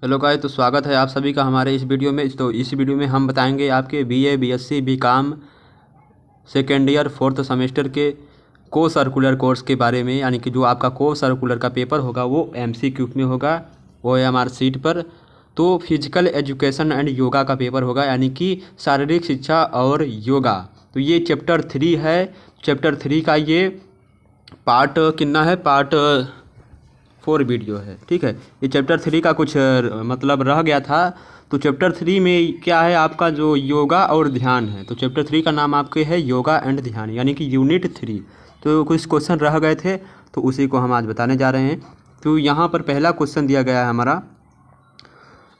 Hello guys, तो स्वागत है आप सभी का हमारे इस वीडियो में। तो इस वीडियो में हम बताएंगे आपके BA, BSc, BCom second year 4th semester के को सर्कुलर कोर्स के बारे में। यानी कि जो आपका को सर्कुलर का पेपर होगा वो एमसीक्यू में होगा, ओएमआर सीट पर। तो फिजिकल एजुकेशन एंड योगा का पेपर होगा, यानी कि शारीरिक शिक्षा और योगा। तो ये चैप्टर 3 है। चैप्टर 3 का ये पार्ट कितना है, पार्ट 4 वीडियो है। ठीक है, ये चैप्टर 3 का कुछ मतलब रह गया था। तो चैप्टर 3 में क्या है, आपका जो योगा और ध्यान है। तो चैप्टर 3 का नाम आपके है योगा एंड ध्यान, यानी कि यूनिट 3। तो कुछ क्वेश्चन रह गए थे, तो उसी को हम आज बताने जा रहे हैं। तो यहाँ पर पहला क्वेश्चन दिया गया है हमारा,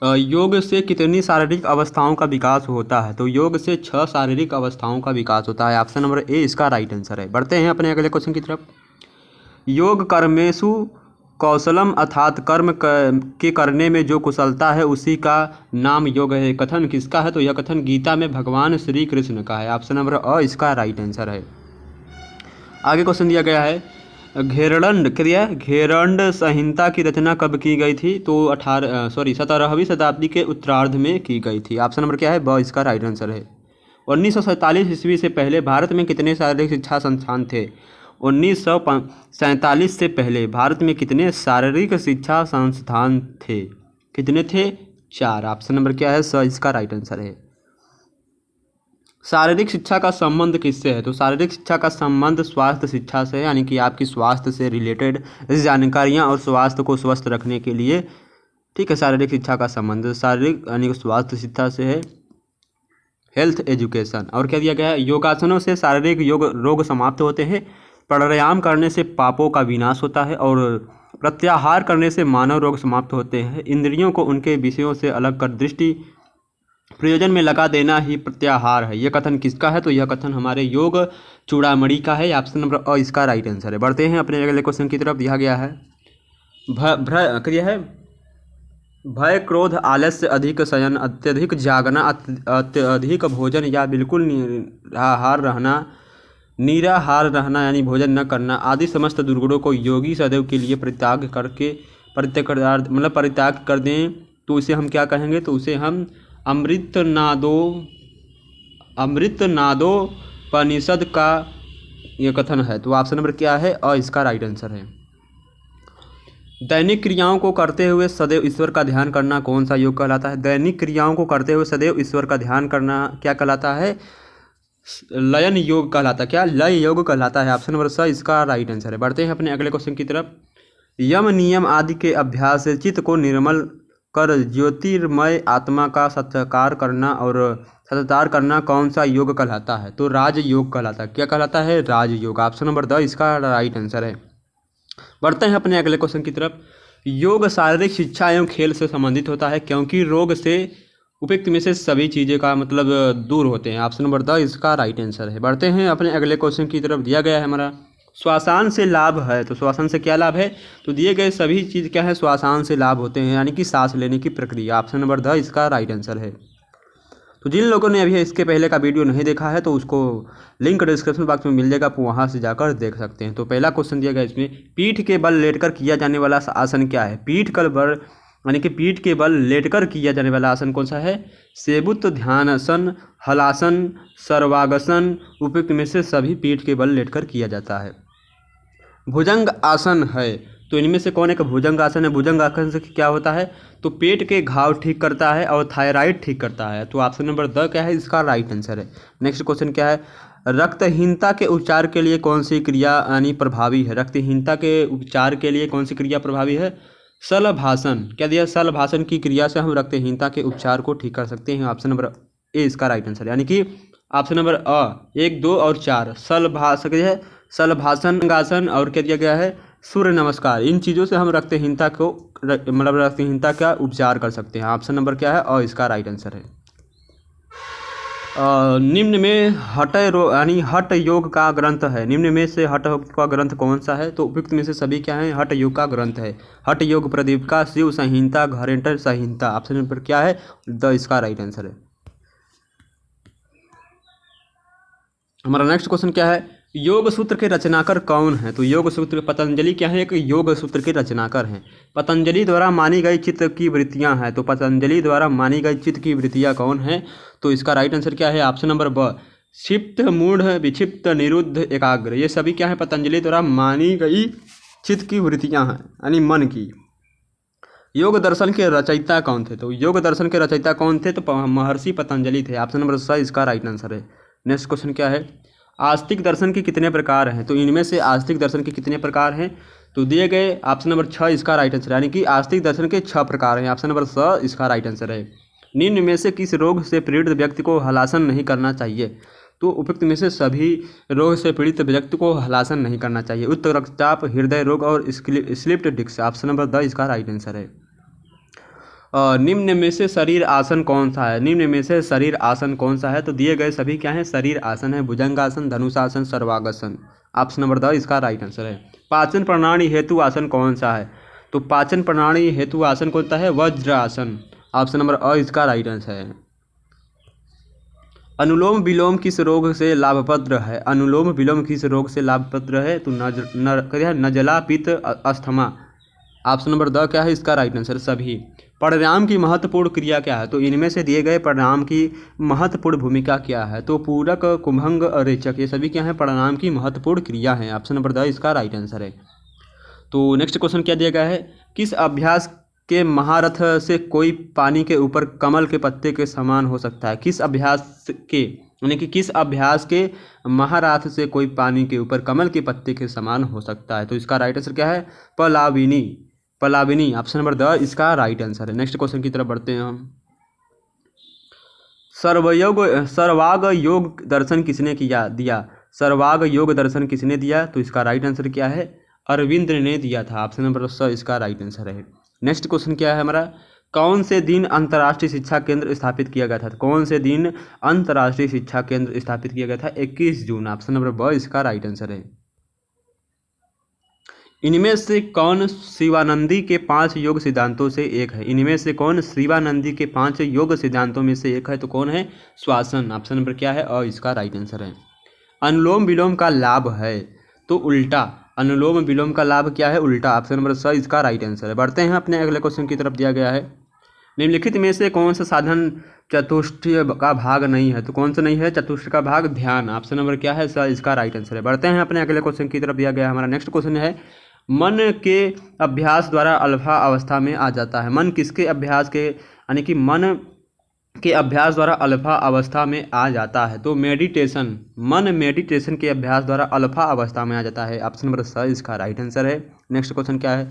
योग से कितनी शारीरिक अवस्थाओं का विकास होता है। तो योग से 6 शारीरिक अवस्थाओं का विकास होता है। ऑप्शन नंबर ए इसका राइट आंसर है। बढ़ते हैं अपने अगले क्वेश्चन की तरफ। योग कर्मेशु कौशलम, अर्थात कर्म के करने में जो कुशलता है उसी का नाम योग है। कथन किसका है, तो यह कथन गीता में भगवान श्री कृष्ण का है। ऑप्शन नंबर अ इसका राइट आंसर है। आगे क्वेश्चन दिया गया है, घेरंड संहिता की रचना कब की गई थी। तो 17वीं शताब्दी के उत्तरार्ध में की गई थी। ऑप्शन नंबर क्या है, ब इसका राइट आंसर है। 1947 ईस्वी से पहले भारत में कितने शारीरिक शिक्षा संस्थान थे। 1947 से पहले भारत में कितने शारीरिक शिक्षा संस्थान थे। कितने थे, 4। ऑप्शन नंबर क्या है, स इसका राइट आंसर है। शारीरिक शिक्षा का संबंध किससे है। तो शारीरिक शिक्षा का संबंध स्वास्थ्य शिक्षा से है, यानी कि आपकी स्वास्थ्य से रिलेटेड जानकारियां और स्वास्थ्य को स्वस्थ रखने के लिए, ठीक है, शारीरिक शिक्षा का संबंध शारीरिक यानी कि स्वास्थ्य शिक्षा से है। Health education. और क्या दिया गया है, योगासनों से शारीरिक रोग समाप्त होते हैं। प्राणायाम करने से पापों का विनाश होता है और प्रत्याहार करने से मानव रोग समाप्त होते हैं। इंद्रियों को उनके विषयों से अलग कर दृष्टि प्रयोजन में लगा देना ही प्रत्याहार है। यह कथन किसका है, तो यह कथन हमारे योग चूड़ामणि का है। ऑप्शन नंबर अ इसका राइट आंसर है। बढ़ते हैं अपने अगले क्वेश्चन की तरफ। दिया गया है, भय, क्रोध, आलस्य, अधिक शयन, अत्यधिक जागना, अत्यधिक भोजन या बिल्कुल निराहार रहना यानी भोजन न करना आदि समस्त दुर्गुणों को योगी सदैव के लिए परित्याग कर दें, तो उसे हम क्या कहेंगे, तो उसे हम अमृतनादोपनिषद का यह कथन है। तो ऑप्शन नंबर क्या है, अ इसका राइट आंसर है। दैनिक क्रियाओं को करते हुए सदैव ईश्वर का ध्यान करना कौन सा योग कहलाता है। दैनिक क्रियाओं को करते हुए सदैव ईश्वर का ध्यान करना क्या कहलाता है, लयन योग कहलाता है। क्या, लय योग कहलाता है। ऑप्शन नंबर स इसका राइट आंसर है। बढ़ते हैं अपने अगले क्वेश्चन की तरफ। यम नियम आदि के अभ्यास से चित्त को निर्मल कर ज्योतिर्मय आत्मा का सत्कार करना कौन सा योग कहलाता है। तो राज योग कहलाता है। क्या कहलाता है, राज योग। ऑप्शन नंबर द इसका राइट आंसर है। बढ़ते हैं अपने अगले क्वेश्चन की तरफ। योग शारीरिक शिक्षा एवं खेल से संबंधित होता है क्योंकि रोग से उपयुक्त में से सभी चीज़ें का मतलब दूर होते हैं। ऑप्शन नंबर द इसका राइट आंसर है। बढ़ते हैं अपने अगले क्वेश्चन की तरफ। दिया गया है हमारा, श्वासान से लाभ है। तो श्वासन से क्या लाभ है, तो दिए गए सभी चीज़ क्या है, श्वासान से लाभ होते हैं, यानी कि सांस लेने की प्रक्रिया। ऑप्शन नंबर द इसका राइट आंसर है। तो जिन लोगों ने अभी इसके पहले का वीडियो नहीं देखा है तो उसको लिंक डिस्क्रिप्शन बॉक्स में मिल जाएगा, आप वहाँ से जाकर देख सकते हैं। तो पहला क्वेश्चन दिया गया इसमें, पीठ के बल लेटकर किया जाने वाला आसन क्या है। पीठ के बल लेटकर किया जाने वाला आसन कौन सा है, सेबुत, ध्यानासन, हलासन, सर्वांगासन। उपयुक्त में से सभी पीठ के बल लेटकर किया जाता है। भुजंग आसन है, तो इनमें से कौन एक भुजंग आसन है। भुजंग आसन से क्या होता है, तो पेट के घाव ठीक करता है और थायराइड ठीक करता है। तो ऑप्शन नंबर द क्या है, इसका राइट आंसर है। नेक्स्ट क्वेश्चन क्या है, रक्तहीनता के उपचार के लिए कौन सी क्रिया यानी प्रभावी है। रक्तहीनता के उपचार के लिए कौन सी क्रिया प्रभावी है, शलभासन। क्या दिया, शलभासन की क्रिया से हम रक्तहीनता के उपचार को ठीक कर सकते हैं। ऑप्शन नंबर ए इसका राइट आंसर, यानी कि ऑप्शन नंबर अ 1, 2 और 4 शलभासन आसन और क्या दिया गया है, सूर्य नमस्कार। इन चीज़ों से हम रक्तहीनता का उपचार कर सकते हैं। ऑप्शन नंबर क्या है, अ इसका राइट आंसर है। निम्न में हठ योग का ग्रंथ है। निम्न में से हठ योग का ग्रंथ कौन सा है, तो उपयुक्त में से सभी क्या है, हठ योग का ग्रंथ है। हठ योग प्रदीपिका, शिव संहिता, घरेंटर संहिता। ऑप्शन नंबर क्या है, द इसका राइट आंसर है। हमारा नेक्स्ट क्वेश्चन क्या है, योग सूत्र के रचनाकार कौन है? तो योग सूत्र पतंजलि क्या है? एक योग सूत्र के रचनाकार हैं। पतंजलि द्वारा मानी गई चित्त की वृत्तियां हैं। तो पतंजलि द्वारा मानी गई चित्त की वृत्तियां कौन है? तो इसका राइट आंसर क्या है? ऑप्शन नंबर ब, क्षिप्त, मूढ़, विक्षिप्त, निरुद्ध, एकाग्र। ये सभी क्या है? पतंजलि द्वारा मानी गई चित्त की वृत्तियां हैं, यानी मन की। योग दर्शन के रचयिता कौन थे? तो योग दर्शन के रचयिता कौन थे? तो महर्षि पतंजलि थे। ऑप्शन नंबर स इसका राइट आंसर है। नेक्स्ट क्वेश्चन क्या है? आस्तिक दर्शन के कितने प्रकार हैं? तो इनमें से आस्तिक दर्शन के कितने प्रकार हैं? तो दिए गए ऑप्शन नंबर 6 इसका राइट आंसर है, यानी कि आस्तिक दर्शन के 6 प्रकार हैं। ऑप्शन नंबर स इसका राइट आंसर है। निम्न में से किस रोग से पीड़ित व्यक्ति को हलासन नहीं करना चाहिए? तो उपयुक्त में से सभी रोग से पीड़ित व्यक्ति को हलासन नहीं करना चाहिए। उच्च रक्तचाप, हृदय रोग और slipped disc. Option number D इसका राइट आंसर है। निम्न में से शरीर आसन कौन सा है? निम्न में से शरीर आसन कौन सा है? तो दिए गए सभी क्या हैं? शरीर आसन है। भुजंगासन, धनुषासन, सर्वांगासन। ऑप्शन नंबर द इसका राइट आंसर है। पाचन प्रणाली हेतु आसन कौन सा है? तो पाचन प्रणाली हेतु आसन कौन सा है? वज्रासन। ऑप्शन नंबर अ इसका राइट आंसर है। अनुलोम विलोम किस रोग से लाभप्रद है? अनुलोम विलोम किस रोग से लाभप्रद है? तो नजला, पित्त, अस्थमा। ऑप्शन नंबर द क्या है? इसका राइट आंसर सभी। प्राणायाम की महत्वपूर्ण क्रिया क्या है? तो इनमें से दिए गए प्राणायाम की महत्वपूर्ण भूमिका क्या है? तो पूरक, कुंभंग और रेचक, ये सभी क्या है? प्राणायाम की महत्वपूर्ण क्रिया है। ऑप्शन नंबर द इसका राइट आंसर है। तो नेक्स्ट क्वेश्चन क्या दिया गया है? किस अभ्यास के महारथ से कोई पानी के ऊपर कमल के पत्ते के समान हो सकता है? किस अभ्यास के, यानी कि किस अभ्यास के महारथ से कोई पानी के ऊपर कमल के पत्ते के समान हो सकता है? तो इसका राइट आंसर क्या है? पलाविनी। पलाविनी। ऑप्शन नंबर द इसका राइट आंसर है। नेक्स्ट क्वेश्चन की तरफ बढ़ते हैं हम। सर्वाग योग दर्शन किसने दिया? सर्वाग योग दर्शन किसने दिया? तो इसका राइट आंसर क्या है? अरविंद ने दिया था। ऑप्शन नंबर स इसका राइट आंसर है। नेक्स्ट क्वेश्चन क्या है हमारा? कौन से दिन अंतर्राष्ट्रीय शिक्षा केंद्र स्थापित किया गया था? कौन से दिन अंतर्राष्ट्रीय शिक्षा केंद्र स्थापित किया गया था? 21 जून। ऑप्शन नंबर ब इसका राइट आंसर है। इनमें से कौन शिवानंदी के 5 योग सिद्धांतों से एक है? इनमें से कौन शिवानंदी के 5 योग सिद्धांतों में से एक है? तो कौन है? श्वासन। ऑप्शन नंबर क्या है? अ इसका राइट आंसर है। अनुलोम विलोम का लाभ है? तो उल्टा। अनुलोम विलोम का लाभ क्या है? उल्टा। ऑप्शन नंबर स इसका राइट आंसर है। बढ़ते हैं अपने अगले क्वेश्चन की तरफ। दिया गया है निम्नलिखित में से कौन सा साधन चतुष्टय का भाग नहीं है? तो कौन सा नहीं है चतुष्टय का भाग? ध्यान। ऑप्शन नंबर क्या है? स इसका राइट आंसर है। बढ़ते हैं अपने अगले क्वेश्चन की तरफ। दिया गया हमारा नेक्स्ट क्वेश्चन है, मन के अभ्यास द्वारा अल्फा अवस्था में आ जाता है? मन किसके अभ्यास के, यानी कि मन के अभ्यास द्वारा अल्फा अवस्था में आ जाता है? तो मेडिटेशन। मन मेडिटेशन के अभ्यास द्वारा अल्फा अवस्था में आ जाता है। ऑप्शन नंबर स इसका राइट आंसर है। नेक्स्ट क्वेश्चन क्या है?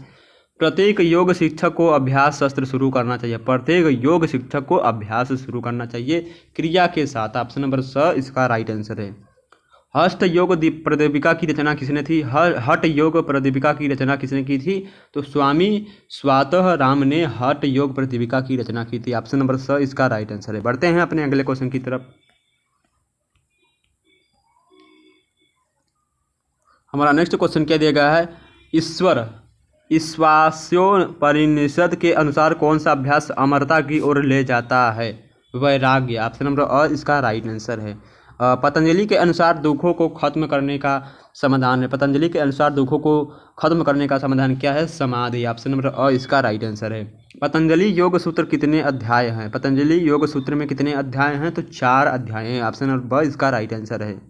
प्रत्येक योग शिक्षक को अभ्यास शस्त्र शुरू करना चाहिए? प्रत्येक योग शिक्षक को अभ्यास शुरू करना चाहिए क्रिया के साथ। ऑप्शन नंबर स इसका राइट आंसर है। हस्त योग प्रदीपिका की रचना किसने थी? हठ योग प्रदीपिका की रचना किसने की थी? तो स्वामी स्वातः राम ने हठ योग प्रदीपिका की रचना की थी। ऑप्शन नंबर स इसका राइट आंसर है। बढ़ते हैं अपने अगले क्वेश्चन की तरफ। हमारा नेक्स्ट क्वेश्चन क्या दिया गया है? ईश्वास्योपनिषद के अनुसार कौन सा अभ्यास अमरता की ओर ले जाता है? वैराग्य। ऑप्शन नंबर अ इसका राइट आंसर है। पतंजलि के अनुसार दुखों को खत्म करने का समाधान है? पतंजलि के अनुसार दुखों को खत्म करने का समाधान क्या है? समाधि। ऑप्शन नंबर अ इसका राइट आंसर है। पतंजलि योग सूत्र कितने अध्याय हैं? पतंजलि योग सूत्र में कितने अध्याय हैं? तो 4 अध्याय हैं। ऑप्शन नंबर ब इसका राइट आंसर है।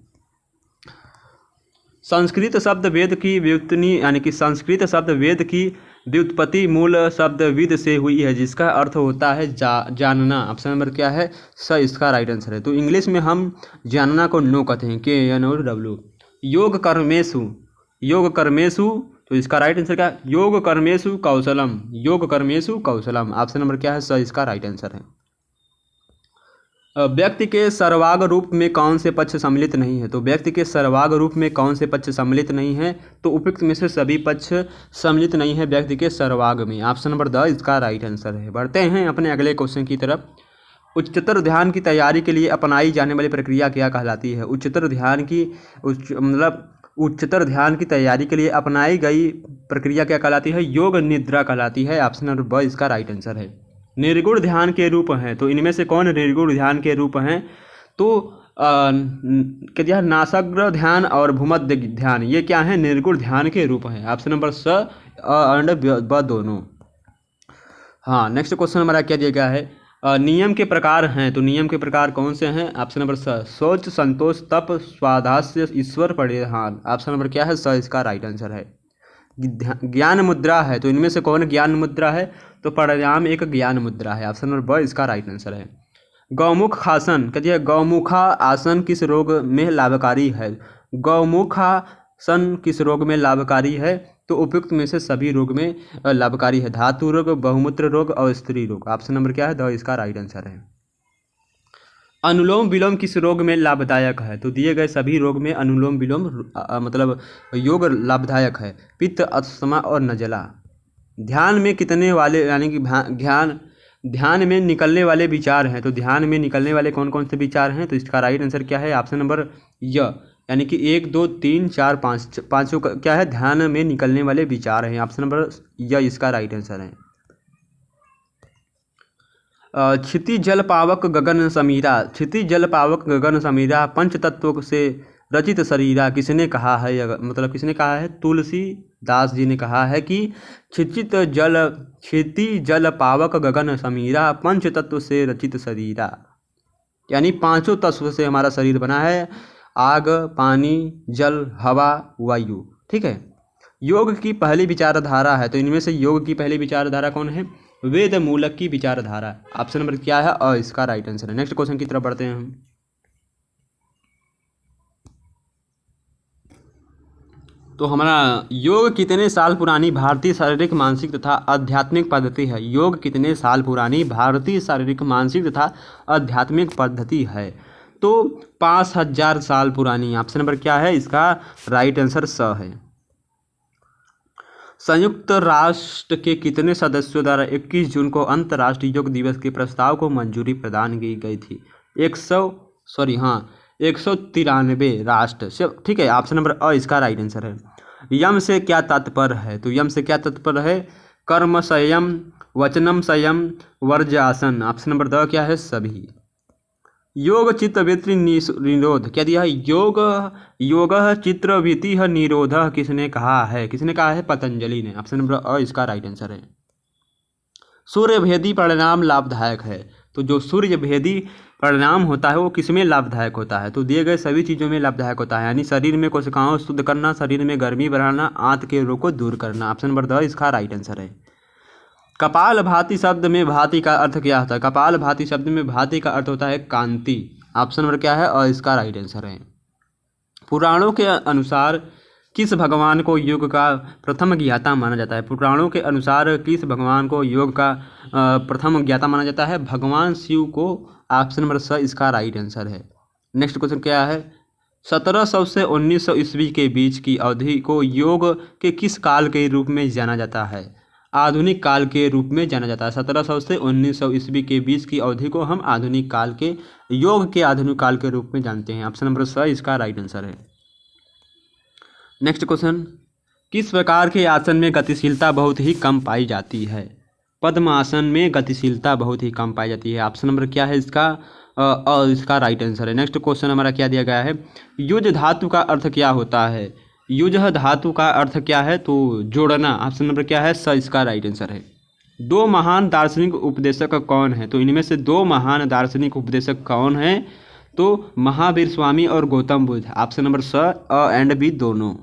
संस्कृत शब्द वेद की व्युत्पत्ति, यानी कि संस्कृत शब्द वेद की व्युत्पत्ति मूल शब्द विद से हुई है, जिसका अर्थ होता है जानना। ऑप्शन नंबर क्या है? स इसका राइट आंसर है। तो इंग्लिश में हम जानना को नो कहते हैं, KNOW। योग कर्मेशु, तो इसका राइट आंसर क्या? योग कर्मेशु कौशलम। योग कर्मेशु कौशलम। ऑप्शन नंबर क्या है? स इसका राइट आंसर है। व्यक्ति के सर्वांग रूप में कौन से पक्ष सम्मिलित नहीं है? तो व्यक्ति के सर्वांग रूप में कौन से पक्ष सम्मिलित नहीं है? तो उपयुक्त में से सभी पक्ष सम्मिलित नहीं है व्यक्ति के सर्वांग में। ऑप्शन नंबर द इसका राइट आंसर है। बढ़ते हैं अपने अगले क्वेश्चन की तरफ। उच्चतर ध्यान की तैयारी के लिए अपनाई जाने वाली प्रक्रिया क्या कहलाती है? उच्चतर ध्यान की तैयारी के लिए अपनाई गई प्रक्रिया क्या कहलाती है? योग निद्रा कहलाती है। ऑप्शन नंबर ब इसका राइट आंसर है। निर्गुण ध्यान के रूप हैं? तो इनमें से कौन निर्गुण ध्यान के रूप हैं? तो क्या दिया है, नासाग्र ध्यान और भूमध्य ध्यान, ये क्या है, निर्गुण ध्यान के रूप हैं। ऑप्शन नंबर स एंड ब दोनों। हाँ, नेक्स्ट क्वेश्चन हमारा क्या दिया गया है, नियम के प्रकार हैं, तो नियम के प्रकार कौन से हैं। ऑप्शन नंबर स, शौच, संतोष, तप, स्वाध्याय, ईश्वर परिहार। ऑप्शन नंबर क्या है, स इसका राइट आंसर है। ज्ञान मुद्रा है, तो इनमें से कौन ज्ञान मुद्रा है, तो प्राणायाम एक ज्ञान मुद्रा है। ऑप्शन नंबर ब इसका राइट आंसर है। गौमुख आसन, कहती है गौमुखा आसन किस रोग में लाभकारी है। गौमुखासन किस रोग में लाभकारी है, तो उपयुक्त में से सभी रोग में लाभकारी है। धातु रोग, बहुमूत्र रोग और स्त्री रोग। ऑप्शन नंबर क्या है, द इसका राइट आंसर है। अनुलोम विलोम किस रोग में लाभदायक है, तो दिए गए सभी रोग में अनुलोम विलोम मतलब योग लाभदायक है। पित्त, अस्थमा और नजला। ध्यान में कितने वाले, यानी कि ध्यान में निकलने वाले विचार हैं, तो ध्यान में निकलने वाले कौन कौन से विचार हैं, तो इसका राइट आंसर क्या है, ऑप्शन नंबर य, यानी कि 1 2 3 4 5 पाँचों का क्या है, ध्यान में निकलने वाले विचार हैं। ऑप्शन नंबर य इसका राइट आंसर है। क्षिति जल पावक गगन समीरा, क्षिति जल पावक गगन समीरा पंच तत्वों से रचित शरीरा किसने कहा है, मतलब किसने कहा है, तुलसीदास जी ने कहा है कि क्षिति जल पावक गगन समीरा पंच तत्व से रचित शरीरा, यानी पांचों तत्व से हमारा शरीर बना है, आग, पानी, जल, हवा, वायु। ठीक है। योग की पहली विचारधारा है, तो इनमें से योग की पहली विचारधारा कौन है, वेद मूलक की विचारधारा। ऑप्शन नंबर क्या है, और इसका राइट आंसर है। नेक्स्ट क्वेश्चन की तरफ बढ़ते हैं हम। तो हमारा योग कितने साल पुरानी भारतीय शारीरिक, मानसिक तथा आध्यात्मिक पद्धति है। योग कितने साल पुरानी भारतीय शारीरिक, मानसिक तथा आध्यात्मिक पद्धति है, तो 5000 साल पुरानी। ऑप्शन नंबर क्या है, इसका राइट आंसर स है। संयुक्त राष्ट्र के कितने सदस्यों द्वारा 21 जून को अंतर्राष्ट्रीय योग दिवस के प्रस्ताव को मंजूरी प्रदान की गई थी। 193 राष्ट्र से। ठीक है, ऑप्शन नंबर अ इसका राइट आंसर है। यम से क्या तात्पर्य है, तो यम से क्या तात्पर्य है, कर्म संयम, वचनम संयम, वर्ज्यासन। ऑप्शन नंबर द क्या है, सभी। योग चित्तवृत्ति निरोध, क्या दिया है, योग चित्तवृत्ति निरोध किसने कहा है, पतंजलि ने। ऑप्शन नंबर अ इसका राइट आंसर है। सूर्यभेदी परिणाम लाभदायक है, तो जो सूर्यभेदी परिणाम होता है वो किसमें लाभदायक होता है, तो दिए गए सभी चीज़ों में लाभदायक होता है, यानी शरीर में कोशिकाओं शुद्ध करना, शरीर में गर्मी बढ़ाना, आंत के रोग को दूर करना। ऑप्शन नंबर द इसका राइट आंसर है। कपाल भाती शब्द में भाती का अर्थ क्या होता है, कपाल भाती शब्द में भाती का अर्थ होता है कांति। ऑप्शन नंबर क्या है, और इसका राइट आंसर है। पुराणों के अनुसार किस भगवान को योग का प्रथम ज्ञाता माना जाता है, पुराणों के अनुसार किस भगवान को योग का प्रथम ज्ञाता माना जाता है, भगवान शिव को। ऑप्शन नंबर स इसका राइट आंसर है। नेक्स्ट क्वेश्चन क्या है, 1700 से 1900 ईस्वी के बीच की अवधि को योग के किस काल के रूप में जाना जाता है, आधुनिक काल के रूप में जाना जाता है। 1700 से 1900 ईस्वी के बीच की अवधि को हम आधुनिक काल के, योग के आधुनिक काल के रूप में जानते हैं। ऑप्शन नंबर स इसका राइट आंसर है। नेक्स्ट क्वेश्चन, किस प्रकार के आसन में गतिशीलता बहुत ही कम पाई जाती है, पद्मासन में गतिशीलता बहुत ही कम पाई जाती है। ऑप्शन नंबर क्या है इसका, इसका राइट आंसर है। नेक्स्ट क्वेश्चन हमारा क्या दिया गया है, युज धातु का अर्थ क्या होता है, युज धातु का अर्थ क्या है, तो जोड़ना। ऑप्शन नंबर क्या है, स इसका राइट आंसर है। 2 महान दार्शनिक उपदेशक कौन है, तो इनमें से 2 महान दार्शनिक उपदेशक कौन हैं, तो महावीर स्वामी और गौतम बुद्ध। ऑप्शन नंबर स, अ एंड बी दोनों।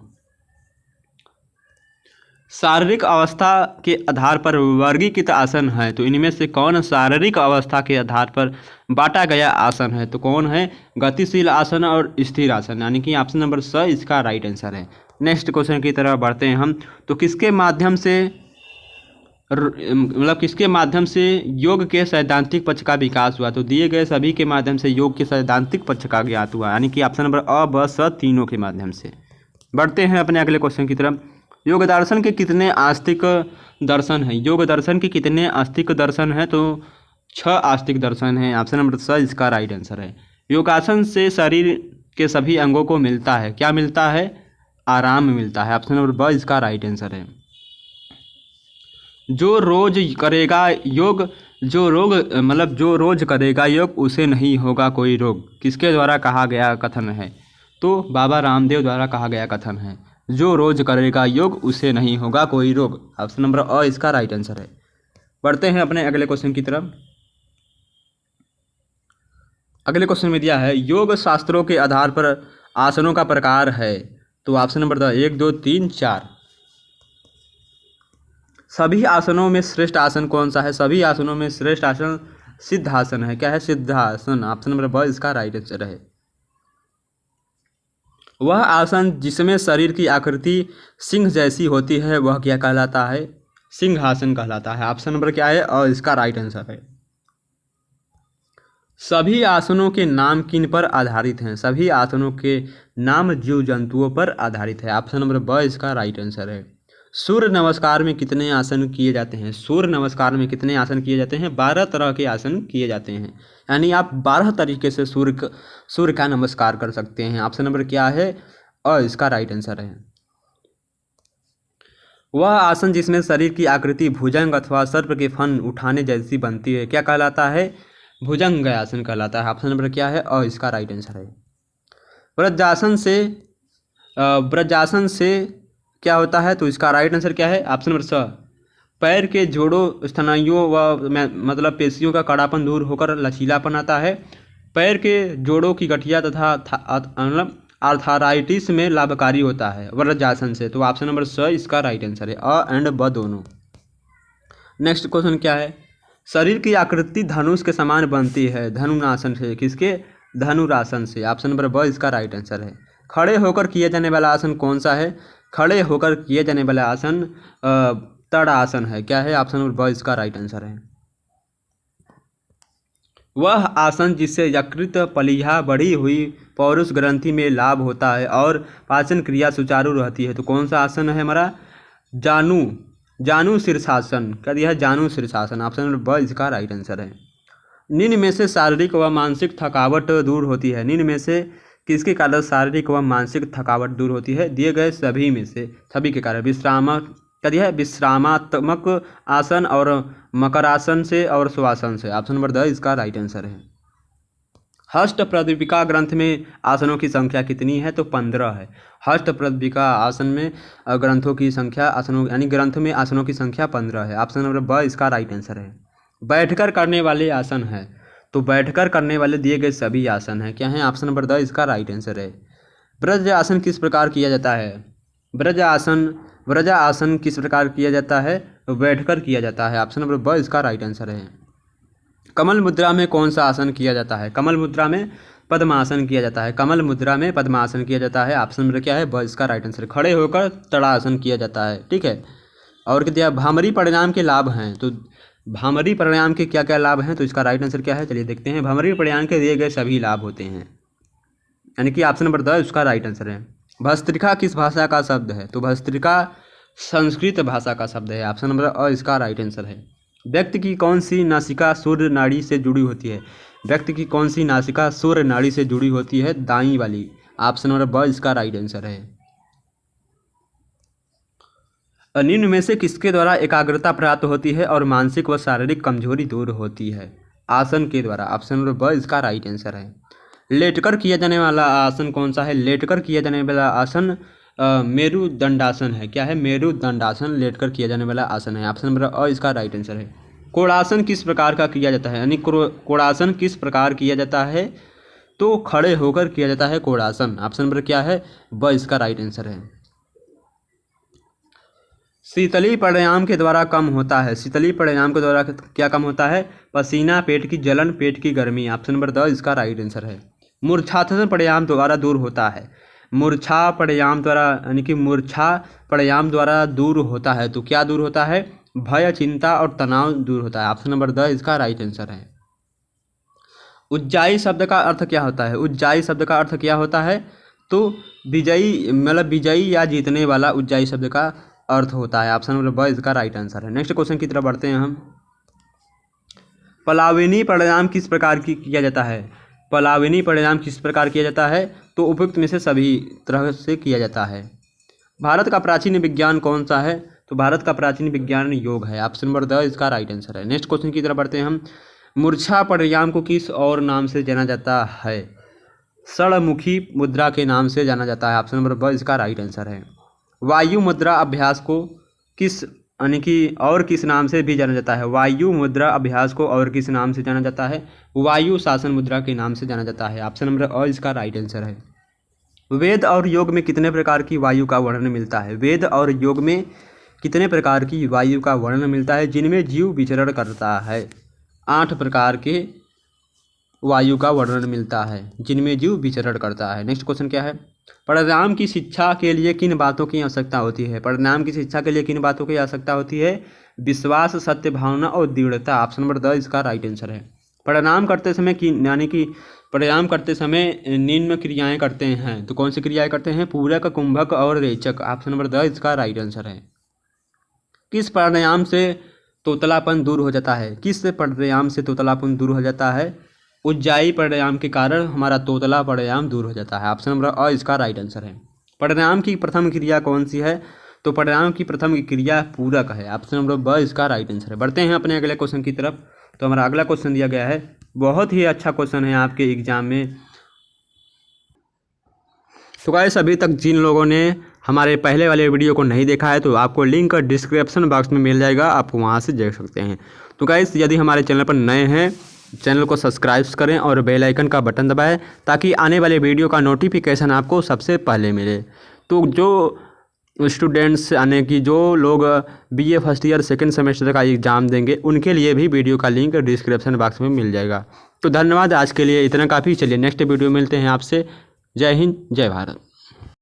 शारीरिक अवस्था के आधार पर वर्गीकृत आसन है, तो इनमें से कौन शारीरिक अवस्था के आधार पर बांटा गया आसन है, तो कौन है, गतिशील आसन और स्थिर आसन, यानी कि ऑप्शन नंबर स इसका राइट आंसर है। नेक्स्ट क्वेश्चन की तरफ बढ़ते हैं हम, तो किसके माध्यम से योग के सैद्धांतिक पक्ष का विकास हुआ, तो दिए गए सभी के माध्यम से योग के सैद्धांतिक पक्ष का ज्ञात हुआ, यानी कि ऑप्शन नंबर अ, ब, स तीनों के माध्यम से। बढ़ते हैं अपने अगले क्वेश्चन की तरफ। योग दर्शन के कितने आस्तिक दर्शन हैं, योग दर्शन के कितने आस्तिक दर्शन हैं, तो 6 आस्तिक दर्शन हैं। ऑप्शन नंबर स इसका राइट आंसर है। योगासन से शरीर के सभी अंगों को मिलता है, क्या मिलता है, आराम मिलता है। ऑप्शन नंबर ब इसका राइट आंसर है। जो रोज करेगा योग जो रोग मतलब जो रोज करेगा योग उसे नहीं होगा कोई रोग, किसके द्वारा कहा गया कथन है? तो बाबा रामदेव द्वारा कहा गया कथन है। जो रोज करेगा योग उसे नहीं होगा कोई रोग, ऑप्शन नंबर अ इसका राइट आंसर है। बढ़ते हैं अपने अगले क्वेश्चन की तरफ। अगले क्वेश्चन में दिया है योग शास्त्रों के आधार पर आसनों का प्रकार है। तो ऑप्शन नंबर 1 2 3 4। सभी आसनों में श्रेष्ठ आसन कौन सा है? सभी आसनों में श्रेष्ठ आसन सिद्धासन है। क्या है? सिद्धासन। ऑप्शन नंबर ब इसका राइट आंसर है। वह आसन जिसमें शरीर की आकृति सिंह जैसी होती है वह क्या कहलाता है? सिंहासन कहलाता है। ऑप्शन नंबर क्या है? और इसका राइट आंसर है। सभी आसनों के नाम किन पर आधारित हैं? सभी आसनों के नाम जीव जंतुओं पर आधारित है। ऑप्शन नंबर ब इसका राइट आंसर है। सूर्य नमस्कार में कितने आसन किए जाते हैं? सूर्य नमस्कार में कितने आसन किए जाते हैं? 12 तरह के आसन किए जाते हैं, यानी आप 12 तरीके से सूर्य का नमस्कार कर सकते हैं। ऑप्शन नंबर क्या है? और इसका राइट आंसर है। वह आसन जिसमें शरीर की आकृति भुजंग अथवा सर्प के फन उठाने जैसी बनती है क्या कहलाता है? भुजंग आसन कहलाता है। ऑप्शन नंबर क्या है? और इसका राइट आंसर है। ब्रजासन से क्या होता है? तो इसका राइट आंसर क्या है? ऑप्शन नंबर स। पैर के जोड़ों स्नायुओं व मतलब पेशियों का कड़ापन दूर होकर लचीलापन आता है। पैर के जोड़ों की गठिया तथा मतलब आर्थराइटिस में लाभकारी होता है वज्रासन से। तो ऑप्शन नंबर स इसका राइट आंसर है, अ एंड ब दोनों। नेक्स्ट क्वेश्चन क्या है? शरीर की आकृति धनुष के समान बनती है धनुरासन से। किसके? धनुरासन से। ऑप्शन नंबर ब इसका राइट आंसर है। खड़े होकर किया जाने वाला आसन कौन सा है? खड़े होकर किए जाने वाला आसन तड़ासन है। क्या है? ऑप्शन नंबर ब इसका राइट आंसर है। वह आसन जिससे यकृत पलिहा बढ़ी हुई पौरुष ग्रंथि में लाभ होता है और पाचन क्रिया सुचारू रहती है, तो कौन सा आसन है हमारा? जानु शीर्षासन। क्या दिया है? जानु शीर्षासन। ऑप्शन नंबर ब इसका राइट आंसर है। निम्न में से शारीरिक व मानसिक थकावट दूर होती है। निम्न में से किसके कारण शारीरिक व मानसिक थकावट दूर होती है? दिए गए सभी में से, सभी के कारण। विश्रामात्मक आसन और मकरासन से और सुवासन से। ऑप्शन नंबर 10 इसका राइट आंसर है। हस्त प्रदीपिका ग्रंथ में आसनों की संख्या कितनी है? तो 15 है। हस्त प्रदीपिका आसन में ग्रंथों की संख्या आसनों यानी ग्रंथ में आसनों की संख्या 15 है। ऑप्शन नंबर ब इसका राइट आंसर है। बैठकर करने वाले आसन है, तो बैठकर करने वाले दिए गए सभी आसन हैं। क्या है? ऑप्शन नंबर 10 इसका राइट आंसर है। ब्रज आसन किस प्रकार किया जाता है? ब्रज आसन किस प्रकार किया जाता है? बैठकर किया जाता है। ऑप्शन नंबर ब इसका राइट आंसर है। कमल मुद्रा में कौन सा आसन किया जाता है? कमल मुद्रा में पद्मासन किया जाता है। कमल मुद्रा में पद्मासन किया जाता है। ऑप्शन नंबर क्या है? ब इसका राइट आंसर। खड़े होकर तड़ासन किया जाता है। ठीक है। और क्या दिया? भ्रामरी प्राणायाम के लाभ हैं, तो भ्रामरी प्राणायाम के क्या क्या लाभ हैं? तो इसका राइट आंसर क्या है? चलिए देखते हैं। भ्रामरी प्राणायाम के दिए गए सभी लाभ होते हैं, यानी कि ऑप्शन नंबर 10 उसका राइट आंसर है। भस्त्रिका किस भाषा का शब्द है? तो भस्त्रिका संस्कृत भाषा का शब्द है। ऑप्शन नंबर अ इसका राइट आंसर है। व्यक्ति की कौन सी नासिका सूर्य नाड़ी से जुड़ी होती है? व्यक्ति की कौन सी नासिका सूर्य नाड़ी से जुड़ी होती है? दाईं वाली। ऑप्शन नंबर ब इसका राइट आंसर है। निम्न में से किसके द्वारा एकाग्रता प्राप्त होती है और मानसिक व शारीरिक कमजोरी दूर होती है? आसन के द्वारा। ऑप्शन नंबर ब इसका राइट आंसर है। लेटकर किया जाने वाला आसन कौन सा है? लेटकर किया जाने वाला आसन मेरुदंडासन है। क्या है? मेरुदंडासन लेटकर किया जाने वाला आसन है। ऑप्शन नंबर अ इसका राइट आंसर है। कोणासन किस प्रकार का किया जाता है? यानी कोणासन किस प्रकार किया जाता है? तो खड़े होकर किया जाता है कोणासन। ऑप्शन नंबर क्या है? ब इसका राइट आंसर है। शीतली प्राणायाम के द्वारा कम होता है। शीतली प्राणायाम के द्वारा क्या कम होता है? पसीना, पेट की जलन, पेट की गर्मी। ऑप्शन नंबर 10 इसका राइट आंसर है। मूर्छासन प्राणायाम द्वारा दूर होता है। मूर्छा प्राणायाम द्वारा यानी कि मूर्छा प्राणायाम द्वारा दूर होता है, तो क्या दूर होता है? भय, चिंता और तनाव दूर होता है। ऑप्शन नंबर 10 इसका राइट आंसर है। उज्जाई शब्द का अर्थ क्या होता है? उज्जाई शब्द का अर्थ क्या होता है? तो विजयी मतलब विजयी या जीतने वाला उज्जाई शब्द का अर्थ होता है। ऑप्शन नंबर ब इसका राइट आंसर है। नेक्स्ट क्वेश्चन की तरफ बढ़ते हैं हम। पलाविनी प्राणायाम किस प्रकार की किया जाता है? पलाविनी प्राणायाम किस प्रकार किया जाता है? तो उपयुक्त में से सभी तरह से किया जाता है। भारत का प्राचीन विज्ञान कौन सा है? तो भारत का प्राचीन विज्ञान योग है। ऑप्शन नंबर द इसका राइट आंसर है। नेक्स्ट क्वेश्चन की तरफ बढ़ते हैं हम। मूर्छा प्राणायाम को किस और नाम से जाना जाता है? षड़मुखी मुद्रा के नाम से जाना जाता है। ऑप्शन नंबर ब इसका राइट आंसर है। वायु मुद्रा अभ्यास को किस यानी कि और किस नाम से भी जाना जाता है? वायु मुद्रा अभ्यास को और किस नाम से जाना जाता है? वायु शासन मुद्रा के नाम से जाना जाता है। ऑप्शन नंबर अ इसका राइट आंसर है। वेद और योग में कितने प्रकार की वायु का वर्णन मिलता है? वेद और योग में कितने प्रकार की वायु का वर्णन मिलता है जिनमें जीव विचरण करता है? 8 प्रकार के वायु का वर्णन मिलता है जिनमें जीव विचरण करता है। नेक्स्ट क्वेश्चन क्या है? परिणाम की शिक्षा के लिए किन बातों की आवश्यकता होती है? परिणाम की शिक्षा के लिए किन बातों की आवश्यकता होती है? विश्वास, सत्य भावना और दृढ़ता। ऑप्शन नंबर द इसका राइट आंसर है। परिणाम करते समय यानी कि परिणाम करते समय निम्न क्रियाएं करते हैं, तो कौन सी क्रियाएं करते हैं? पूरक, कुंभक और रेचक। ऑप्शन नंबर द इसका राइट आंसर है। किस प्राणायाम से तोतलापन दूर हो जाता है? किस प्राणायाम से तोतलापन दूर हो जाता है? उज्जाई प्राणायाम के कारण हमारा तोतला प्राणायाम दूर हो जाता है। ऑप्शन नंबर अ इसका राइट आंसर है। प्राणायाम की प्रथम क्रिया कौन सी है? तो प्राणायाम की प्रथम क्रिया पूरक है। ऑप्शन नंबर ब इसका राइट आंसर है। बढ़ते हैं अपने अगले क्वेश्चन की तरफ। तो हमारा अगला क्वेश्चन दिया गया है, बहुत ही अच्छा क्वेश्चन है आपके एग्जाम में। तो गाइस अभी तक जिन लोगों ने हमारे पहले वाले वीडियो को नहीं देखा है तो आपको लिंक डिस्क्रिप्शन बॉक्स में मिल जाएगा, आप वहां से देख सकते हैं। तो गाइस यदि हमारे चैनल पर नए हैं, चैनल को सब्सक्राइब करें और बेल आइकन का बटन दबाएं ताकि आने वाले वीडियो का नोटिफिकेशन आपको सबसे पहले मिले। तो जो स्टूडेंट्स यानी कि जो लोग BA first year second semester का एग्ज़ाम देंगे उनके लिए भी वीडियो का लिंक डिस्क्रिप्शन बॉक्स में मिल जाएगा। तो धन्यवाद, आज के लिए इतना काफ़ी। चलिए नेक्स्ट वीडियो मिलते हैं आपसे। जय हिंद, जय भारत।